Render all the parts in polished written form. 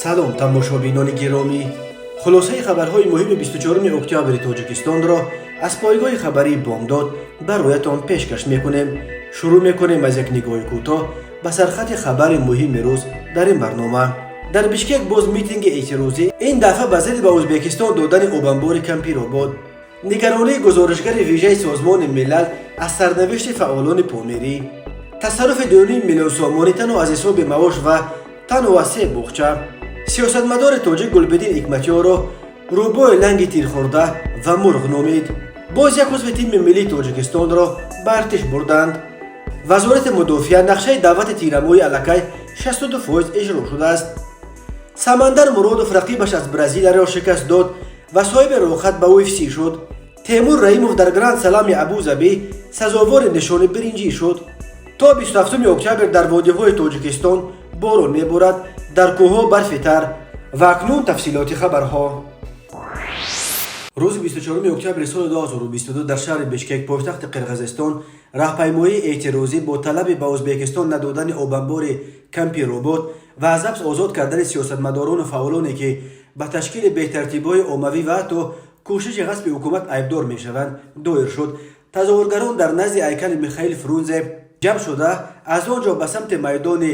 салом тамошобинони гиромӣ, хулосаи хабарҳои муҳими 24 октябри тоҷикистонро аз пойгоҳи хабарии бомдод бароятон пешкаш мекунем. шурӯъ мекунем аз як нигоҳи кӯтоҳ ба сархати хабари муҳими рӯз дар ин барнома. дар бишкек боз митинги эътирозӣ, ин дафъа ба зидди ба Ӯзбекистон додани обанбори Кампиробод. нигаронии гузоришгари вижаи Созмони милал аз сарнавишти фаъолони помирӣ. тасарруфи 2 миллион сомонӣ танҳо аз ҳисоби маош ва танҳо аз 3 буғча. сиёсатмадори тоҷик Гулбидин Ҳикматиёро рӯбои ланги тирхӯрда ва мурғ номид. боз як узви тими миллии Тоҷикистонро ба артиш бурданд. вазорати мудофиа нақшаи давлати тирамоҳӣ аллакай 62% иҷро шудааст. Самандар Муродов рақибаш аз Бразилияро шикаст дод ва соҳиби рохат ба UFC шуд. Темур Раимов дар Гранд Салами Абу-Забӣ сазовори нишони биринҷӣ шуд. то 27 октябр дар водиҳои Тоҷикистон борон меборад, дар кӯҳҳо барфи тар. ва акнун тафсилоти хабарҳо. рӯзи 24 октябри соли 2022 дар шаҳри Бишкек, пойтахти Қирғизистон, раҳпаймоии эътирозӣ бо талаби ба Ӯзбекистон надодани обанбори Кампиробод ва аз ҳабс озод кардани сиёсатмадорону фаъолоне ки ба ташкили бетартибиҳои оммавӣ ва ҳатто кӯшиши ғасби ҳукумат айбдор мешаванд, доир шуд. тазоввургарон дар назди ҳайкали Михаил Фрунзе ҷамъ шуда аз он ҷо ба самти майдони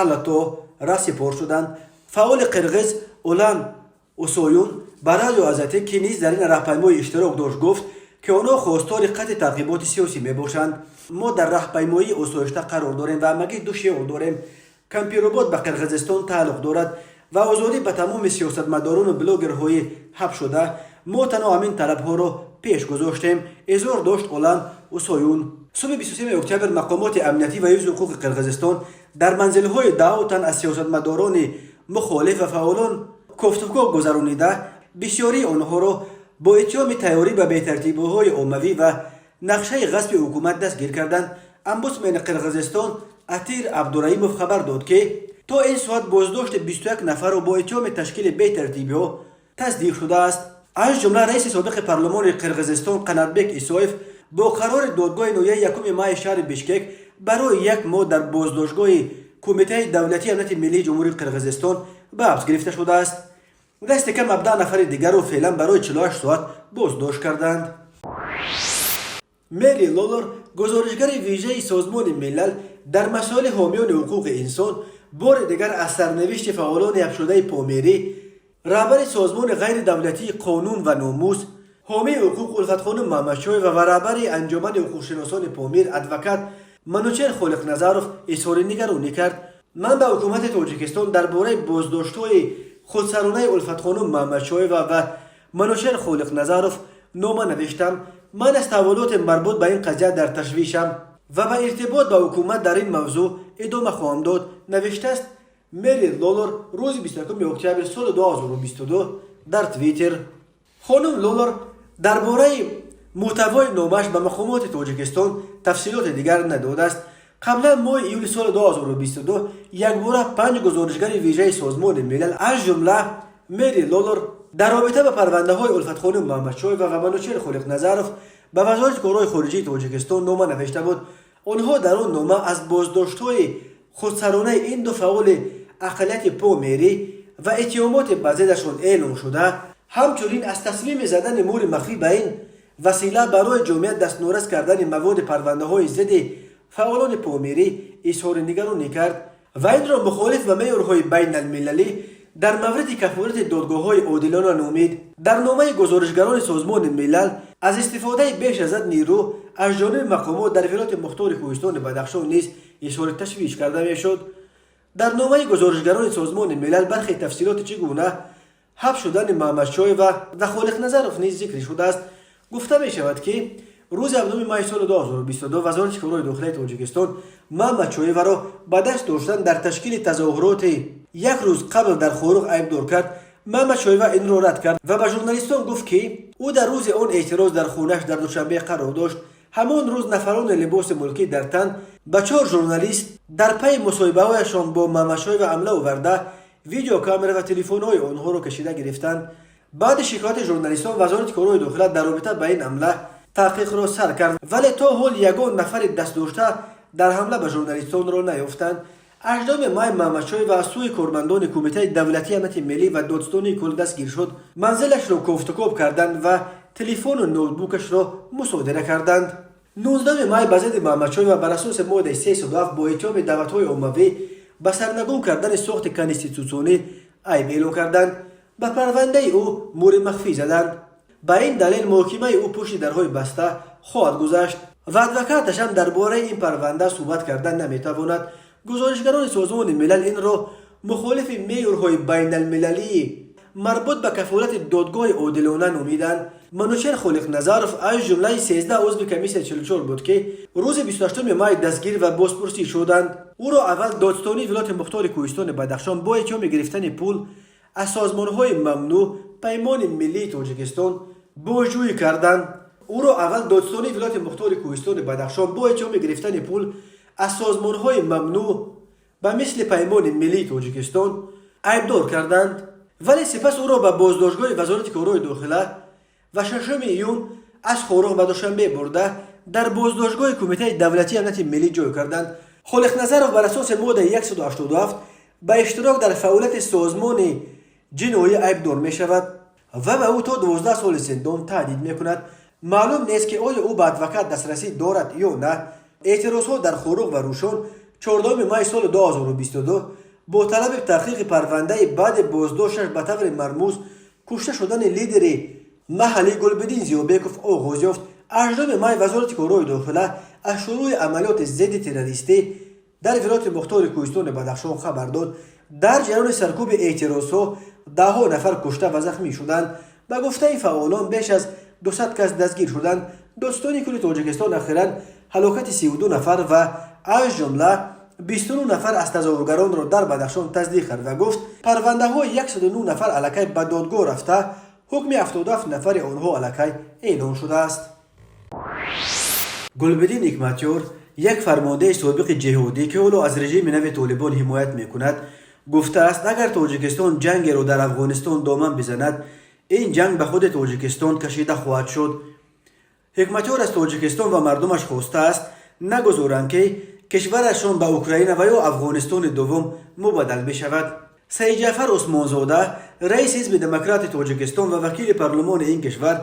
Алато расипор шуданд. фаъоли қирғиз Улан Усоюн ба радио Азатӣ, ки низ дар ин раҳпаймои иштирок дошт, гуфт ки онҳо хостори қатъи тарғиботи сиёсӣ мебошанд. мо дар раҳпаймоии осоишта қарор дорем ва ҳамагӣ ду шиёр дорем. Кампиробод ба Қирғизистон тааллуқ дорад ва озодӣ ба тамоми сиёсатмадорону блогерҳои ҳабс шуда. мо танҳо ҳамин талабҳоро пеш гузоштем, изҳор дошт Улан Усоюн. субҳи 23 октябр мақомоти амниятӣ ва ҳифзи ҳуқуқи Қирғизистон дар манзилҳои 10 тан аз сиёсатмадорони мухолиф ва фаъолон кофтугоҳ гузаронида, бисёрии онҳоро бо иттиҳоми тайёрӣ ба бетартибиҳои оммавӣ ва нақшаи ғасби ҳукумат дастгир карданд. омбудсмени Қирғизистон Атир Абдураимов хабар дод ки то ин соат боздошти 21 нафарро бо иттиҳоми ташкили бетартибиҳо тасдиқ шудааст. аз ҷумла раиси собиқи парлумони Қирғизистон Қанатбек Исоев бо қарори додгоҳи ноҳияи 1 майи шаҳри Бишкек барои як моҳ дар боздоштгоҳи Кумитаи давлатии амнияти миллии ҷумҳурии Қирғизистон ба ҳабс гирифта шудааст. дасти кам 17 нафари дигарро феълан барои 48 соат боздошт карданд. Мери Лолор, гузоришгари вижаи Созмони милал дар масоили ҳомиёни ҳуқуқи инсон, бори дигар аз сарнавишти фаъолони ҳабсшудаи Помирӣ, раҳбари созмони ғайридавлатии Қонун ва номус, ҳомии ҳуқуқ Улфатхонум Маҳмадшоева ва раҳбари анҷумани ҳуқуқшиносони Помир адвокат Манучер Холиқназаров изҳори нигаронӣ кард. ман ба ҳукумати Тоҷикистон дар бораи боздоштҳои худсаронаи Улфатхонум Маҳмадшоева ва Манучер Холиқназаров нома навиштам. ман аз таҳвилоти марбут ба ин қазия дар ташвишам ва ба иртибот ба ҳукумат дар ин мавзӯъ идома хоҳам дод, навиштааст Мери Лолор рӯзи 21 октябри соли 2022 дар Твиттер. хонум Лолор дар бораи муҳтавои номааш ба мақомоти Тоҷикистон тафсилоти дигар надодааст. қаблан моҳи июли соли 2022 якбора 5 гузоришгари вижаи Созмони милал, аз ҷумла Мери Лолор, дар робита ба парвандаҳои Улфатхонум Маҳмадшоева ва Манучер Холиқназаров ба вазорати корҳои хориҷии Тоҷикистон нома навишта буд. онҳо дар он нома аз боздоштҳои худсаронаи ин ду фаъоли ақалияти Помирӣ ва иттиҳомоти ба зиддашон эълон шуда, ҳамчунин аз тасмими задани мури махфӣ ба ин васила барои ҷомеа дастнорас кардани маводи парвандаҳои зидди фаъолони Помирӣ изҳори нигаронӣ кард ва инро мухолиф ба меъёрҳои байналмилалӣ дар мавриди кафолати додгоҳҳои одилона номид. дар номаи гузоришгарони Созмони милал аз истифодаи беш аз 100 нирӯ аз ҷониби мақомот дар вилояти мухтори Кӯҳистони Бадахшон низ изҳори ташвиш карда мешуд. дар номаи гузоришгарони Созмони милал бархи тафсилоти чӣ гуна ҳабс шудани Маҳмадшоева ва Холиқназаров низ зикр шудааст. гуфта мешавад ки рӯзи 7 майи соли 2022 вазорати корҳои дохилии Тоҷикистон Маҳмадшоеваро ба даст доштан дар ташкили тазоҳуроти як рӯз қабл дар Хоруғ айбдор кард. Маҳмадшоева инро рад кард ва ба журналистон гуфт ки ӯ дар рӯзи он эътироз дар хонааш дар душанбе қарор дошт. ҳамон рӯз нафарони либоси мулкӣ дар тан ба 4 журналист дар пайи мусоҳибаҳояшон бо Маҳмадшоева ҳамла оварда видеокамера ва телефонҳои онҳоро кашида гирифтанд. баъди шикояти журналистон вазорати корҳои дохила дар робита ба ин ҳамла таҳқиқро сар кард, вале то ҳол ягон нафари дастдошта дар ҳамла ба журналистонро наёфтанд. 18 مای محمدشاه و از سوی کارمندان کمیته دولتی امنیت ملی و دادستانی کل دستگیر شد. منزلش را کوفتکوب کردند و تلفن و نوتبوکش را مصادره کردند. 19 مای به ضد محمدشاه و بر اساس ماده 307 با اتهام دعوت‌های عمومی به سرنگون کردن ساخت کانستیتوسیونی عیب اعلام کردند. به پرونده او مور مخفی زدند. به این دلیل محکمه او پشت درهای بسته خواهد گذاشت و ادوکاتش هم درباره این پرونده صحبت کردن نمیتواند. گزارشگران سازمان ملل این را مخالف معیارهای بین المللی مربوط به کفالت دادگاه عادلانه نامیدند. منوچهر خالق‌نظرов از جمله 13 عضو کمیسیون 44 بود که روز 28 مای دستگیر و بازپرسی شدند. او را اول دادستانی ولایت مختار کوهستان بدخشان با اتهام گرفتن پول از سازمان‌های ممنوع پیمان ملی تاجیکستان بازجویی کردند. او را اول دادستانی ولایت مختار کوهستان بدخشان با اتهام گرفتن پول از سازمان‌های ممنوع به مثل پیمان ملی تاجیکستان عیبدار کردند، ولی سپس او را به بازداشتگاه وزارت کارهای داخله و 6 ایون از خاراخ به دوشنبه برده در بازداشتگاه کمیته دولتی امنیت ملی جای کردند. خالق‌نظرov بر اساس ماده 187 به اشتراک در فعالیت سازمان جنایی عیبدار می شود و به او تا 12 سال زندان تهدید می کند. معلوم نیست که آیا او به ادوکات دسترسی دارد یا نه. اعتراضات در خاراخ و روشن 14 مای سال 2022 با طلب تحقیق پرونده بعد بازداشتش به طور مرموز کشته شدن لیدر محلی گلبدین زیابکوف آغاز یافت. 18 مای وزارت کارهای داخله از شروع عملیات ضد تروریستی در ولایت مختار کوهستان بدخشان خبر داد. در جریان سرکوب اعتراضها 10 نفر کشته و زخمی شدند. به گفته فعالان بیش از 200 کس دستگیر شدند. دادستانی کل تاجیکستان اخیراً هلاکت 32 نفر و از جمله 29 نفر از تظاهرگران را در بدخشان تصدیق کرد و گفت پرونده های 109 نفر الکی به دادگاه رفته، حکم 77 نفر آنها الکی اعلام شده است. گلبدین حکمتیار، یک فرمانده سابق جهادی که حالا از رژیم نو طالبان حمایت میکند، گفته است اگر تاجیکستان جنگ را در افغانستان دامن بزند، این جنگ به خود تاجیکستان کشیده خواهد شد. حکمتیار از تاجیکستان و مردمش خواسته است نگذارند که کشورشان به اوکراین و یا افغانستان دوم مبادل بشود. سید جعفر عثمانزاده، رئیس حزب دموکرات تاجیکستان و وکیل پارلمان این کشور،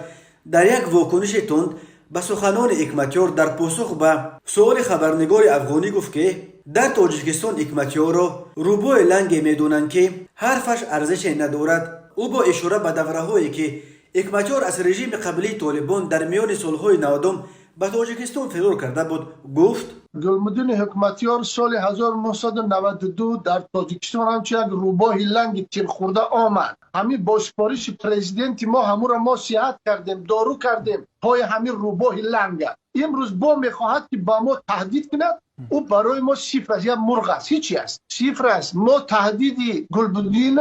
در یک واکنش تند به سخنان حکمتیار در پاسخ به سوال خبرنگار افغانی گفت که در تاجیکستان حکمتیار را روبای لنگ میدونند که حرفش ارزش ندارد. او با اشاره به دوره‌هایی که حکمتیار از رژیم قبلی طالبان در میان سالهای 90 به تاجیکستان فرار کرده بود گفت گلبدین حکمتیار سال 1992 در تاجیکستان همچه یک روباه لنگ تیر خورده آمد. همین با سفارش پرزیدنت ما همون را ما صحت کردیم، دارو کردیم پای همین روباه لنگ. امروز با میخواهد که با ما تهدید کند. او برای ما صفر است، یک مرغ است، هیچی است، صفر است. ما تهدیدی گلبدین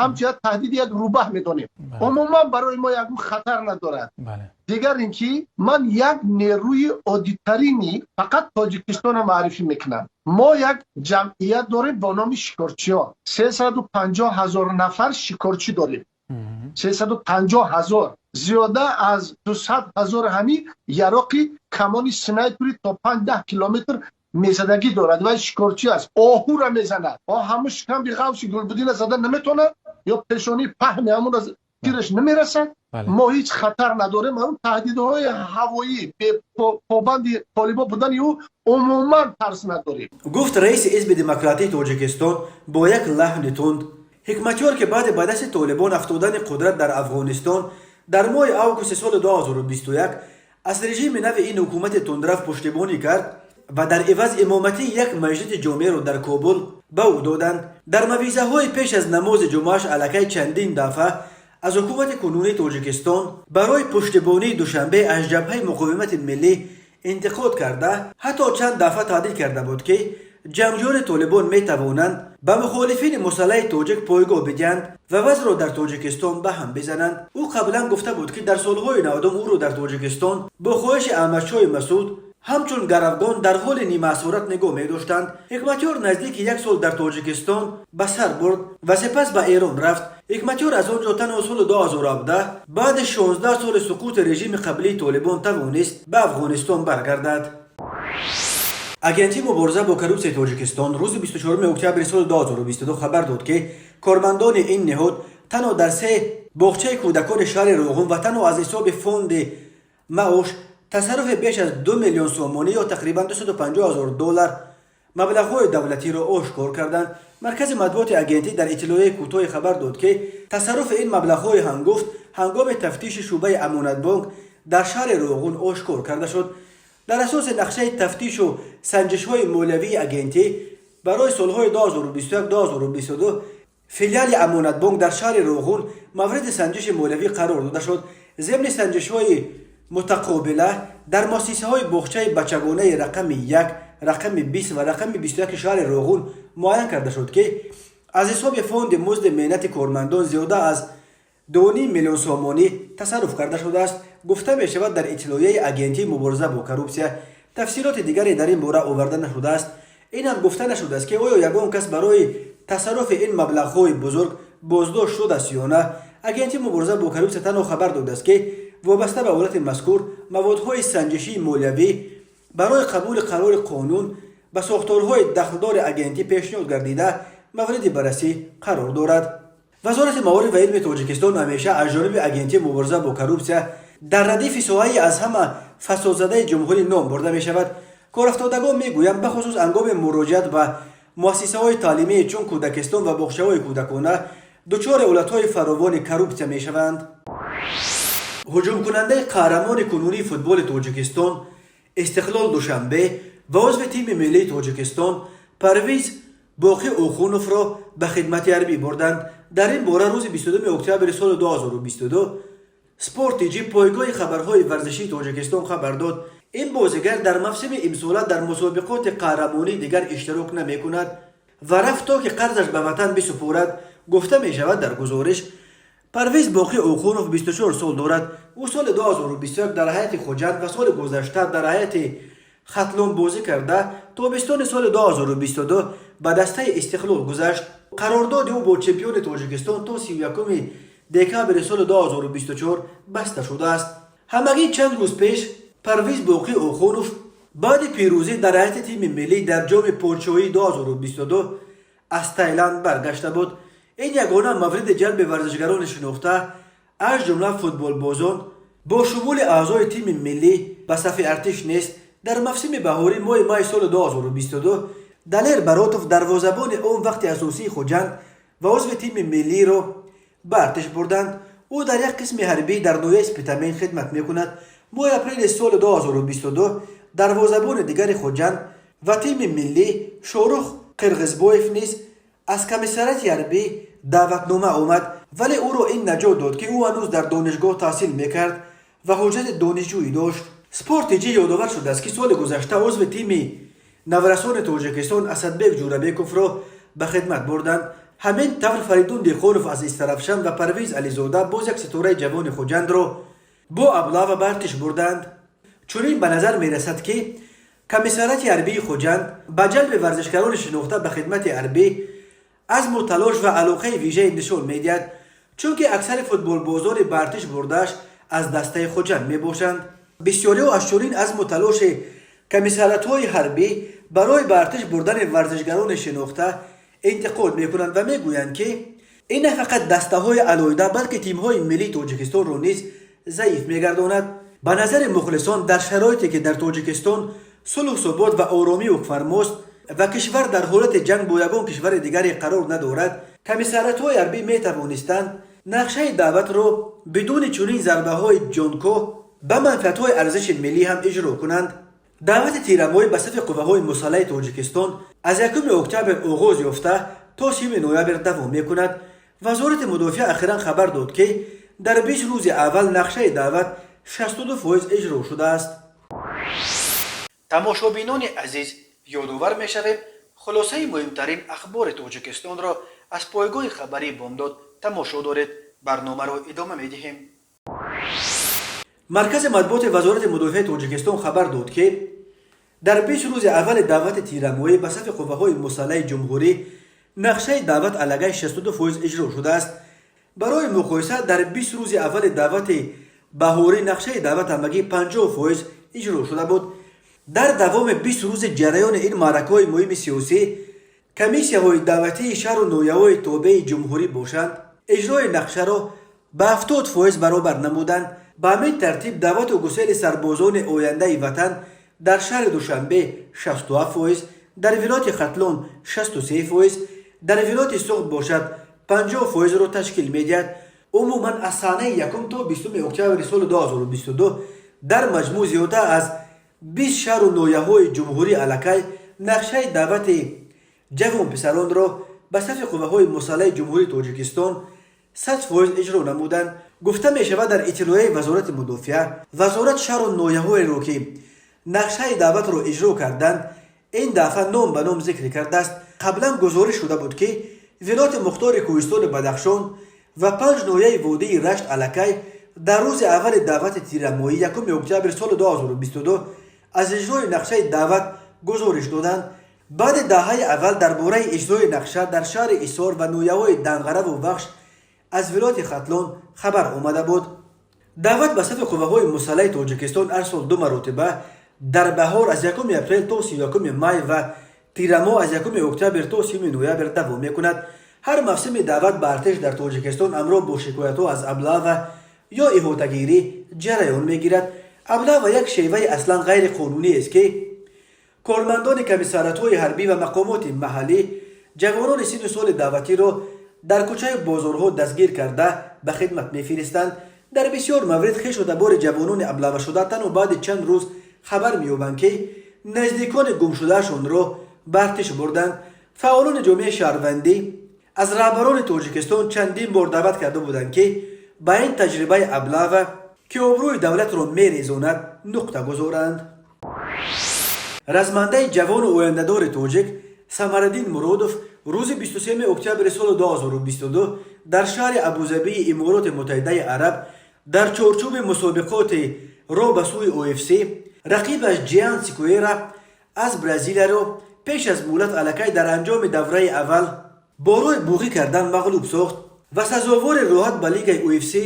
همچنین تهدید یک روباه میدونیم. عموما برای ما یک خطر ندارد. دیگر اینکه من یک نیروی عادی‌ترینی فقط تاجیکستان معرفی میکنم. ما یک جمعیت داریم با نام شکارچیان. 350,000 نفر شکارچی داریم. 350,000 زیاده از 200,000 همی یراقی کمانی سنایپری تا 5-10 کیلومتر میزدگی دارد و شکارچی است. آهو را میزند. همون شکم بی غوش گلبدین زدن نمیتونه یا پیشانی پهن همون از تیرش نمیرسد. ما هیچ خطر نداریم. هم تهدیدهای هوایی به پابند طالبان بودن او عموما ترس نداریم. گفت رئیس حزب دموکراتی تاجیکستان با یک لحن تند. حکمتیار که بعد به دست طالبان افتادن قدرت در افغانستان در ماه آگوست سال 2021 از رژیم نو این حکومت تندرو پشتیبانی کرد و در عوض امامتی یک مجلس جامع را در کابل به او دادند. در موعظه های پیش از نماز جمعهش الکی چندین دفعه از حکومت کنونی تاجیکستان برای پشتیبانی دوشنبه از جبهه مقاومت ملی انتقاد کرده، حتی چند دفعه تهدید کرده بود که جنگجویان طالبان می توانند به مخالفین مسلح تاجیک پایگاه بدهند و وضع را در تاجیکستان به هم بزنند. او قبلا گفته بود که در سالهای 90 او را در تاجیکستان با خواهش احمدشاه مسعود همچون گروگان در حال نیمه اسارت نگاه می داشتند. حکمتیار نزدیک 1 سال در تاجیکستان به سر برد و سپس به ایران رفت. حکمتیار از آنجا تنها سال 2017 بعد 16 سال سقوط رژیم قبلی طالبان توانست به افغانستان برگردد. агентии мубориза бо коррупсияи тоҷикистон рӯзи 24 октябри соли 2022 хабар дод ки кормандони ин неҳод танҳо дар 3 боғчаи кӯдакони шаҳри Роғун ва танҳо аз ҳисоби фонди маош тасарруфи беш аз 2 миллион сомонӣ ё тақрибан $250,000 маблағҳои давлатиро ошкор карданд. маркази матбуоти агентӣ дар иттилоияи кӯтоҳи хабар дод ки тасарруфи ин маблағҳои ҳангуфт ҳангоми тафтиши шуъбаи амонатбонк дар шаҳри Роғун ошкор карда шуд. дар асоси нақшаи тафтишу санҷишҳои молиявии агентӣ барои солҳои 2021-2022 филиали амонатбонк дар шаҳри Роғун мавриди санҷиши молиявӣ қарор дода шуд. земни санҷишҳои мутақобила дар муассисаҳои боғчаи бачагонаи рақами 1, рақами 20 ва рақами 21 шаҳри Роғун муайян карда шуд ки аз ҳисоби фонди музди меҳнати кормандон зиёда аз 2.5 миллион сомонӣ тасарруф карда шудааст. гуфта мешавад дар иттилоияи агентии мубориза бо коррупсия. тафсилоти дигаре дар ин бора оварда нашудааст. инам гуфта нашудааст ки оё ягон кас барои тасарруфи ин маблағҳои бузург боздошт шудааст ё на. агентии мубориза бо коррупсия танҳо хабар додааст ки вобаста ба ҳолати мазкур маводҳои санҷишии молиявӣ барои қабули қарори қонун ба сохторҳои дахлдори агентӣ пешниҳод гардида мавриди баррасӣ қарор дорад. вазорати маориф ва илми тоҷикистон ҳамеша аз ҷониби агентии мубориза бо коррупсия дар радифи соҳаи аз ҳама фасодзадаи ҷумҳурӣ ном бурда мешавад. корафтодагон мегӯянд бахусус ҳангоми муроҷиат ба муассисаҳои таълимии чун кӯдакистон ва боғчаҳои кӯдакона дучори ҳолатҳои фаровони коррупсия мешаванд. ҳуҷумкунандаи қаҳрамони кунунии футболи тоҷикистон истиқлол душанбе ва узви тими миллии тоҷикистон Парвиз Боқӣ Охуновро ба хидмати ҳарбӣ бурданд. дар ин бора рӯзи 22 октябри соли 2022 Спортиҷи пойгоҳи хабарҳои варзишии тоҷикистон хабар дод. ин бозигар дар мавсими имсола дар мусобиқоти қаҳрамонӣ дигар иштирок намекунад ва рафт то ки қарзаш ба ватан бисупорад. гуфта мешавад дар гузориш Парвиз Боқӣ Охунов 24 сол дорад. ӯ соли 2021 дар ҳайати Хоҷанд ва соли гузашта дар ҳайати хатлон бозӣ карда тобистони соли 2022 ба дастаи Истиқлол гузашт. қарордоди ӯ бо чемпиони Тоҷикистон то 31 декабри соли 2024 баста шудааст. ҳамагӣ чанд рӯз пеш Парвиз Боқӣ Охунов баъди пирӯзӣ дар ҳайати тими миллӣ дар ҷоми подшоҳии 2022 аз Таиланд баргашта буд. ин ягона мавриди ҷалби варзишгарони шинохта аз ҷумла футболбозон бо шумули аъзои тими миллӣ ба сафи артиш нест. дар мавсими баҳорӣ моҳи майи соли 2022 Далер Баротов дарвозабони он вақти асосии Хоҷанд ва узви тими миллиро ба артиш бурданд. ӯ дар як қисми ҳарбӣ дар ноҳияи Спитамен хидмат мекунад. моҳи апрели соли 2022 дарвозабони дигари Хоҷанд ва тими миллӣ Шорух Қирғизбоев низ аз комиссарияти ҳарбӣ даъватнома омад, вале ӯро ин наҷот дод ки ӯ ҳанӯз дар донишгоҳ таҳсил мекард ва ҳуҷҷати донишҷӯӣ дошт. Спортиҷи ёдовар шудааст ки соли гузашта узви тими наврасони Тоҷикистон Асадбек Ҷурабековро ба хидмат бурданд. ҳамин тавр Фаридун Диқонов аз Истарафшан ва Парвиз Ализода боз як ситораи ҷавони Хоҷандро бо аблава ба артиш бурданд. чунин ба назар мерасад ки комиссарияти ҳарбии Хоҷанд ба ҷалби варзишгарони шинохта ба хидмати ҳарбӣ азму талош ва алоқаи вижаи нишон медиҳад, чунки аксари футболбозони ба артиш бурдааш аз дастаи Хоҷанд мебошанд. бисёриҳо аз чунин азму талоши комиссариятҳои ҳарбӣ барои ба артиш бурдани варзишгарони шинохта интиқод мекунанд ва мегӯянд ки ин на фақат дастаҳои алоҳида балки тимҳои миллии Тоҷикистонро низ заиф мегардонад. ба назари мухлисон дар шароите ки дар Тоҷикистон сулҳу собот ва оромӣ ҳукмфармост ва кишвар дар ҳолати ҷанг бо ягон кишвари дигаре қарор надорад, комиссариятҳои ҳарбӣ метавонистанд нақшаи даъватро бидуни чунин зарбаҳои ҷонкоҳ ба манфиатҳои арзиши миллӣ ҳам иҷро кунанд. даъвати тирамоҳӣ ба сафи қувваҳои мусаллаҳи Тоҷикистон аз 1 октябр оғоз ёфта то 30 ноябр давом мекунад. вазорати мудофиа ахиран хабар дод ки дар 20 рӯзи аввал нақшаи даъват 62% иҷро шудааст. тамошобинони азиз, ёдовар мешавем хулосаи муҳимтарин ахбори Тоҷикистонро аз пойгоҳи хабарии Бомдод тамошо доред. барномаро идома медиҳем. маркази матбуоти вазорати мудофиаи Тоҷикистон хабар дод ки дар 20 рӯзи аввали даъвати тирамоҳӣ ба сафи қувваҳои мусаллаҳи ҷумҳурӣ нақшаи даъват аллагай 62% иҷро шудааст. барои муқоиса дар 20 рӯзи аввали даъвати баҳорӣ нақшаи даъват ҳамагӣ 50% иҷро шуда буд. در دوام 20 روز جریان این معرکه‌های مهم سیاسی کمیسیه‌های دعوتی شهر و نویه‌های توبه جمهوری باشند اجرای نقشه را به 70% برابر نمودند. به همین ترتیب دعوت و گسیل سربازان آینده وطن در شهر دوشنبه 67%، در ولایت ختلون 63%، در ولایت سوخت باشد 50% را تشکیل می‌دهد. عموما از سانحه یکم تا 20 اکتبر سال 2022 در مجموع زیادتر از 20 شهر و نویه‌های جمهوری علاقه نقشه دعوت جوان پسران را به صف قوه‌های مسلح جمهوری تاجیکستان 100% اجرا نمودند. گفته می شود در اطلاعیه وزارت مدافعه وزارت شهر و نویه‌های را که نقشه دعوت را اجرا کردند این دفعه نام به نام ذکر کرده است. قبلا گزارش شده بود که ولایت مختار کوهستان بدخشان و 5 نویه وادی رشت علاقه در روز اول دعوت تیرماهی 1 اکتبر سال 2022 از اجرای نقشه دعوت گزارش دادند. بعد دهه اول درباره اجرای نقشه در شهر ایسار و نویه‌های دنغره و بخش از ولایت ختلان خبر آمده بود. دعوت به صف قوه‌های مسلح تاجیکستان هر سال 2 مرتبه در بهار از 1 اپریل تا 31 می و تیرماه از 1 اکتبر تا 30 نوامبر دوام می‌کند. هر موسم دعوت به ارتش در تاجیکستان همراه با شکایت‌ها از ابلاغ یا احاطه‌گیری جریان می‌گیرد. ابلاغ یک شیوه اصلا غیر قانونی است که کارمندان کمیساریات‌های حربی و مقامات محلی جوانان سن و سال دعوتی را در کوچه بازارها دستگیر کرده به خدمت می‌فرستند. در بسیار موارد خویش و دبار جوانان ابلاغ شده تنها بعد چند روز خبر می‌یابند که نزدیکان گم شدهشان را به ارتش بردند. فعالان جامعه شهروندی از رهبران تاجیکستان چندین بار دعوت کرده بودند که به این تجربه ابلاغ که آبروی دولت را می‌ریزاند نقطه گذارند. رزمنده جوان و آینده‌دار تاجیک سمرالدین مرادوف روز 23 اکتبر سال 2022 در شهر ابوظبی امارات متحده عرب در چارچوب مسابقات را به سوی UFC رقیبش جیان سیکویرا از برزیل را پیش از مهلت علاقه در انجام دوره اول با روی بوغی کردن مغلوب ساخت و سزاوار راحت به لیگ UFC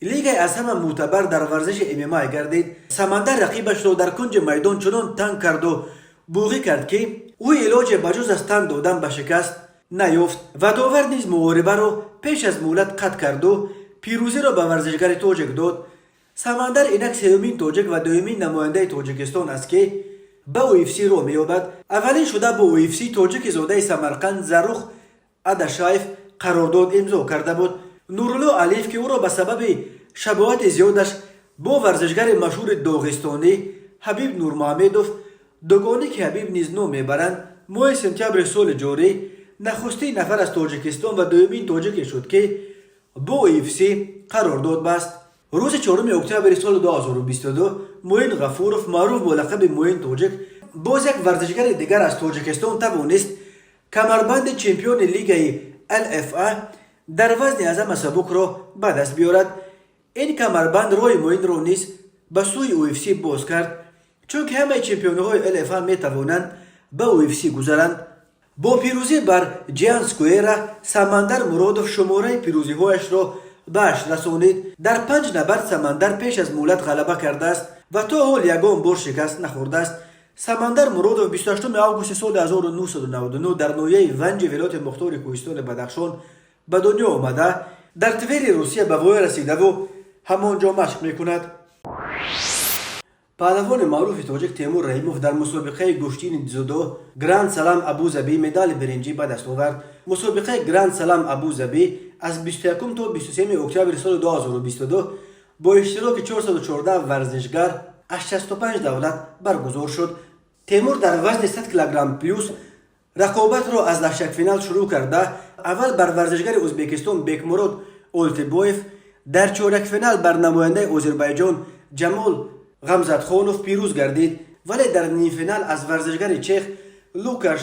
لیگ از همه معتبر در ورزش MMA گردید. سمندر رقیبش را در کنج میدان چنان تنگ کرد و بوغی کرد که او علاج بجز از تن دادن به شکست نیافت و داور نیز محاربه را پیش از مهلت قطع کرد و پیروزی را به ورزشگر تاجیک داد. سمندر اینک سومین تاجیک و دومین نماینده تاجیکستان است که به UFC را می‌یابد. اولین شده با UFC تاجیک زاده سمرقند زروخ ادشایف قرارداد امضا کرده بود. نورالله علیف که او را به سبب شباهت زیادش با ورزشگر مشهور داغستانی حبیب نورمحمدوف دوگانی که حبیب نیز نام میبرند ماه سپتامبر سال جاری نخستین نفر از تاجیکستان و دومین تاجیک شد که با UFC قرارداد بست. روز 4 اکتبر سال 2022 موین غفورов معروف با لقب موین تاجیک باز یک ورزشگر دیگر از تاجیکستان توانست کمربند چمپیون لیگ LFA در وزن اعظم سبک را به دست بیارد. این کمربند روی موین را نیز به سوی UFC باز کرد چون که همه چمپیون‌های LFA می توانند به UFC گذرند. با پیروزی بر جیان سکویرا سمندر مرادوف شماره پیروزی‌هایش را به 8 رسانید. در 5 نبرد سمندر پیش از مهلت غلبه کرده است و تا حال یگان بار شکست نخورده است. سمندر مرادوف 28 آگوست سال 1999 در نویه ونج ولایت مختار کوهستان بدخشان به دنیا آمده در تویر روسیه به وای رسیده و همانجا مشق میکند. پهلوان معروف تاجیک تیمور رحیموف در مسابقه گشتین زودو گراند سلام ابوظبی مدال برنجی به دست آورد. مسابقه گراند سلام ابوظبی از 21 تا 23 اکتبر سال 2022 با اشتراک 414 ورزشگر از 65 دولت برگزار شد. تیمور در وزن 100 کیلوگرم پلوس رقابت را از دشک فینال شروع کرده اول بر ورزشگر ازبکستان بیکمراد اولتیبویف در چهارک فینال بر نماینده آذربایجان جمال غمزدخانوف پیروز گردید ولی در نیم فینال از ورزشگر چخ لوکاش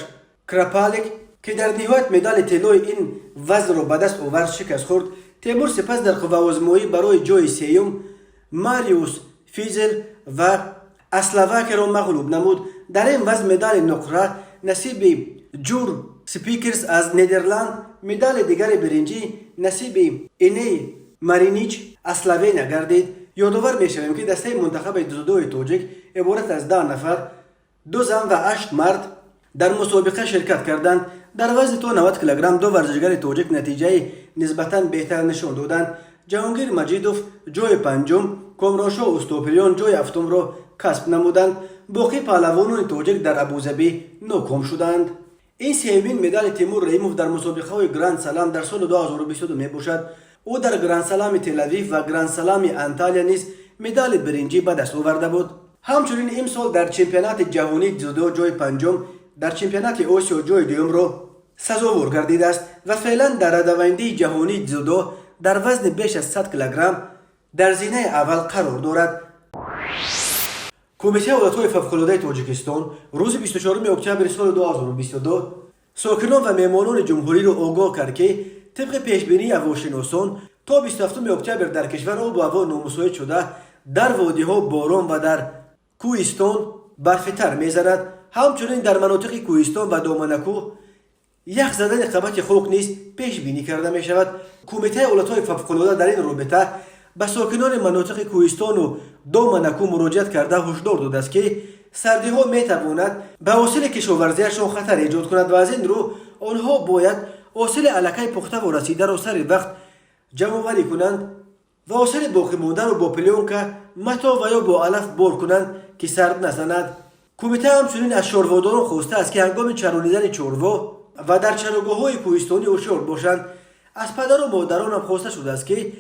کراپالیک که در نهایت مدال طلای این وزن را به دست آورد شکست خورد. تیمور سپس در قوه آزمایی برای جای سیوم ماریوس فیزل و اسلواک را مغلوب نمود. در این وزن مدال نقره نصیب جور سپیکرز از نیدرلند، مدال دیگر برنجی نصیب اینی مارینیچ اسلوونیا گردید. یادآور می‌شویم که دسته منتخب زودوی تاجیک عبارت از 10 نفر 2 زن و 8 مرد در مسابقه شرکت کردند. در وزن تا 90 کیلوگرم دو ورزشگر تاجیک نتیجه نسبتاً بهتر نشان دادند. جهانگیر مجیدوف جای پنجم، کامرانشاه اوستوپریان جای هفتم را کسب نمودند. باقی پهلوانان تاجیک در ابوظبی ناکام شدند. این سومین مدال تیمور رحیموف در مسابقه های گرند سلام در سال 2022 می باشد. او در گرند سلام تل آویو و گرند سلام انتالیا نیز مدال برنجی به دست آورده بود. همچنین امسال در چمپیونات جهانی جودو جای پنجم، در چمپیونات آسیا جای دوم را سزاوار گردیده است و فعلا در رده‌بندی جهانی جودو در وزن بیش از 100 کیلوگرم در زینه اول قرار دارد. کمیته حالتهای فوق‌العاده تاجیکستان روز 24 اکتبر سال 2022 ساکنان و مهمانان جمهوری را آگاه کرد که طبق پیشبینی هواشناسان تا 27 اکتبر در کشور آب و هوا نامساعد شده، در وادی‌ها باران و در کوهستان برف‌تر می‌زند. همچنین در مناطق کوهستان و دامنکو یخ زدن قبط خاک نیز پیش بینی کرده می شود. کمیته حالتهای فوق‌العاده در این رابطه به ساکنان مناطق کوهستان و دامنکو مراجعت کرده هشدار داده است که سردی ها می تواند به حاصل کشاورزیشان خطر ایجاد کند و از این رو آنها باید حاصل الکه پخته و رسیده را سر وقت جمع آوری کنند و حاصل باقی مانده را با پلیونکه متا و یا با علف بار کنند که سرد نزند. کمیته همچنین از چارواداران خواسته است که هنگام چرانیدن چاروا و در چراگاه‌های کوهستانی هوشیار باشند. از پدر و مادران هم خواسته شده است که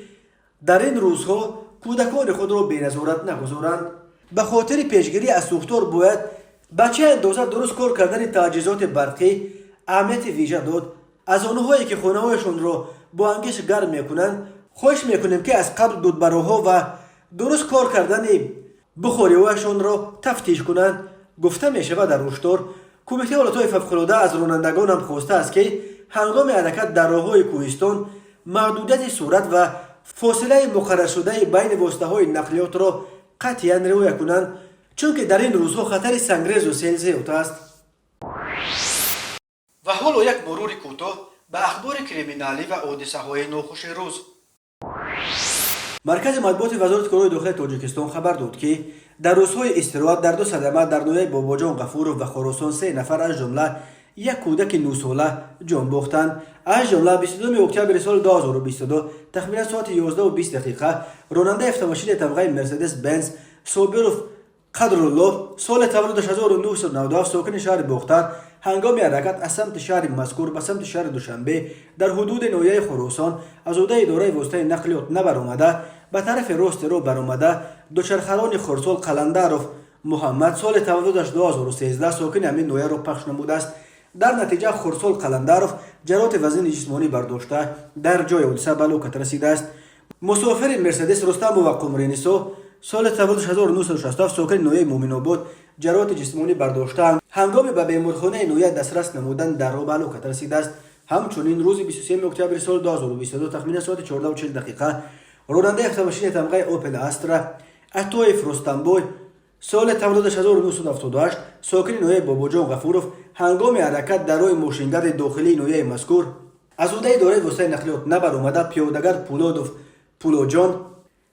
در این روزها کودکان خود را بی‌نظارت نگذارند. به خاطر پیشگیری از سوختار باید بچه اندازه درست کار کردن تجهیزات برقی اهمیت ویژه داد. از آنهایی که خانه‌هایشان را با انگشت گرم می‌کنند خواهش می‌کنیم که از قبل دودبراها و درست کار کردن بخاری‌هایشان را تفتیش کنند. گفته می‌شود در هشدار کمیته حالتهای فوق‌العاده از رانندگان هم خواسته است که هنگام حرکت در راه‌های کوهستان محدودیت سرعت و فاصله مقرر شده بین واسطه‌های نقلیات را قطعاً رعایت کنند، چون که در این روزها خطر سنگریز و سیل زیاد است. و حالا یک مرور کوتاه به اخبار کریمینالی و حادثه‌های ناخوش روز. مرکز مطبوعات وزارت کارهای داخلی تاجیکستان خبر داد که در روزهای استراحت در 2 صدمه در ناحیه باباجان غفورov و خراسان 3 نفر از جمله یک کودک 9 ساله جان باختند. از جمله 22 اکتبر سال 2022 تخمینا ساعت 11:20 راننده автомاشین طبقه مرسدس بنز صابروف قدرالله سال تولدش 1997 ساکن شهر باختر هنگام حرکت از سمت شهر مذکور به سمت شهر دوشنبه در حدود ناحیه خراسان از عهده اداره واسطه نقلیات نبرآمده به طرف راست رو برآمده دوچرخه‌ران خرسال قلندروف محمد سال تولدش 2013 ساکن همین ناحیه را پخش نموده است. در نتیجه خرسال قلندروف جراحت وزن جسمانی برداشته در جای حادثه به هلاکت رسیده است. مسافر مرسدس رستم و قمرینیسا سال تولدش 1967 ساکن ناحیه مومن‌آباد جراحت جسمانی برداشته هنگام به بیمارخانه ناحیه دسترس نمودن در راه به هلاکت رسیده است. همچنین روز 23 اکتبر سال 2022 تخمین ساعت 14:40 راننده автомاشین طبقه اوپل استرا اتویف رستمبوی سال تولدش 1978 ساکن ناحیه باباجان غفورov هنگام حرکت در راه ماشینگرد داخلی ناحیه مذکور از عهده اداره واسطه نقلیات نبرآمده پیادهگر پولادوف پولوجان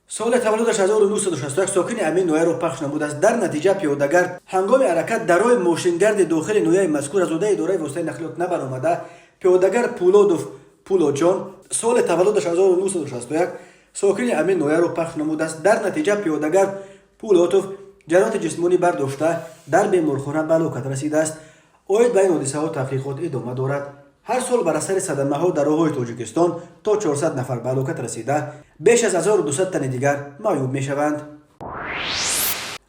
سال تولدش 1961 ساکن همین ناحیه را پخش نموده است. در نتیجه پیادهگر هنگام حرکت در راه ماشینگرد داخلی ناحیه مذکور از عهده اداره واسطه نقلیات نبرآمده پیادهگر پولادوف پولوجان سال تولدش 1961 ساکن همین ناحیه را پخش نموده است. در نتیجه پیادهگر پولاتوف جراحت جسمانی برداشته در بیمارخانه به هلاکت رسیده است. اوید به این حادثه ها تحقیقات ادامه دارد. هر سال بر اثر صدمه ها در راههای تاجیکستان تا 400 نفر به هلاکت رسیده، بیش از 1200 تن دیگر معیوب می شوند.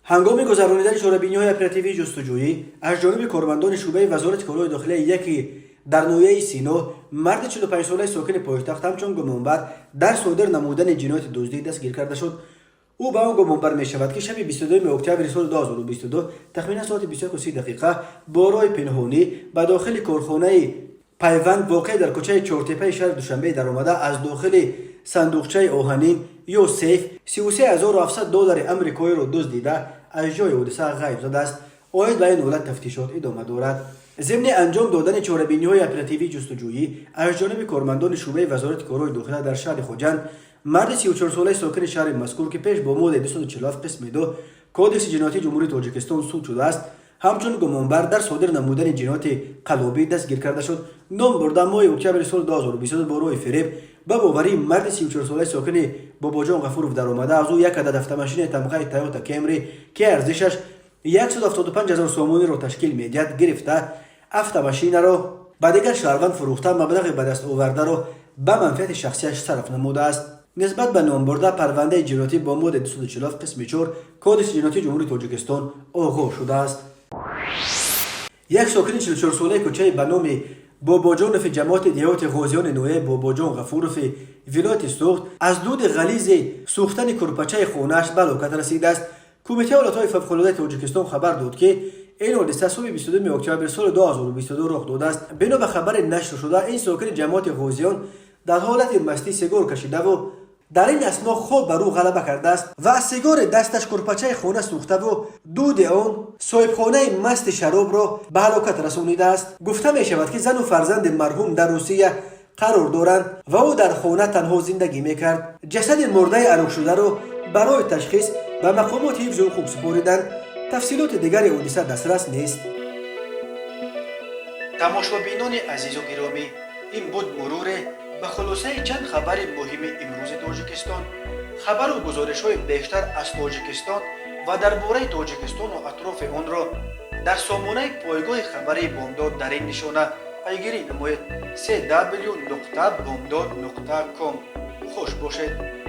هنگام گذرانیدن چاره‌بینی‌های اپراتیوی جستجویی از جانب کارمندان شعبه وزارت کارهای داخلی یکی در ناحیه سینا مرد 45 ساله ساکن پایتخت همچون گمانبر در صادر نمودن جنایت دزدی دستگیر کرده شد. او به آن گمانبر می شود که شب 22 اکتبر سال 2022 تخمین ساعت 21:30 با راه پنهانی به داخل کارخانه پیوند واقع در کوچه چهارتپه شهر دوشنبه در آمده از داخل صندوقچه آهنین یا سیف $33,700 آمریکایی را دزدیده از جای حادثه غیب زده است. اوید به این حالت تفتیشات ادامه دارد. ضمن انجام دادن چاره‌بینی‌های اپراتیوی جستجویی از جانب کارمندان شعبه وزارت کارهای داخلی در شهر خوجند مرد 34 ساله ساکن شهر مذکور که پیش با ماده 247 قسم 2 کودکس جنایتی جمهوری تاجیکستان صادر شده است همچون گمانبر در صادر نمودن جنایات قلابی دستگیر کرده شد. نام برده ماه اکتبر سال 2022 با روی فریب به باوری مرد 34 ساله ساکن باباجان غفورов در آمده از او یک عدد автомاشین تمغه تویوتا کمری که ارزشش 175,000 سومونی را تشکیل میدهد گرفته автомاشین را به دیگر شهروند فروخته مبلغ به دست آورده را به منفعت شخصیش صرف نموده است. نسبت به نام برده پرونده جنایتی با ماده 247 قسم 4 کدش جنایتی جمهوری تاجیکستان آغاز شده است. یک ساکن 44 ساله کوچه به نام باباجانوف جماعت دیهات غازیان نوعه باباجان غفورov ولایت سوخت از دود غلیظ سوختن کرپچه خانه‌اش به هلاکت رسیده است. کمیته حالتهای فوق‌العاده تاجیکستان خبر داد که این حادثه صبح 22 اکتبر سال 2022 رخ داده است. بنا به خبر نشر شده این ساکن جماعت غازیان در حالت مستی سیگار کشیده و در این اثنا خود بر او غلبه کرده است و از سیگار دستش کرپچه خانه سوخته و دود آن صاحبخانه مست شراب را به هلاکت رسانیده است. گفته می شود که زن و فرزند مرحوم در روسیه قرار دارند و او در خانه تنها زندگی می کرد. جسد مرده عراق شده را برای تشخیص به مقامات حفظ حقوق سپردند. تفصیلات دیگر حادثه دسترس نیست. تماشابینان عزیز و گرامی، این بود مرور به خلاصه چند خبر مهم امروز تاجیکستان. خبر و گزارش های بیشتر از تاجیکستان و درباره تاجیکستان و اطراف آن را در سامانه پایگاه خبری بامداد در این نشانه پیگیری نمایید: www.bomdad.com. خوش باشید.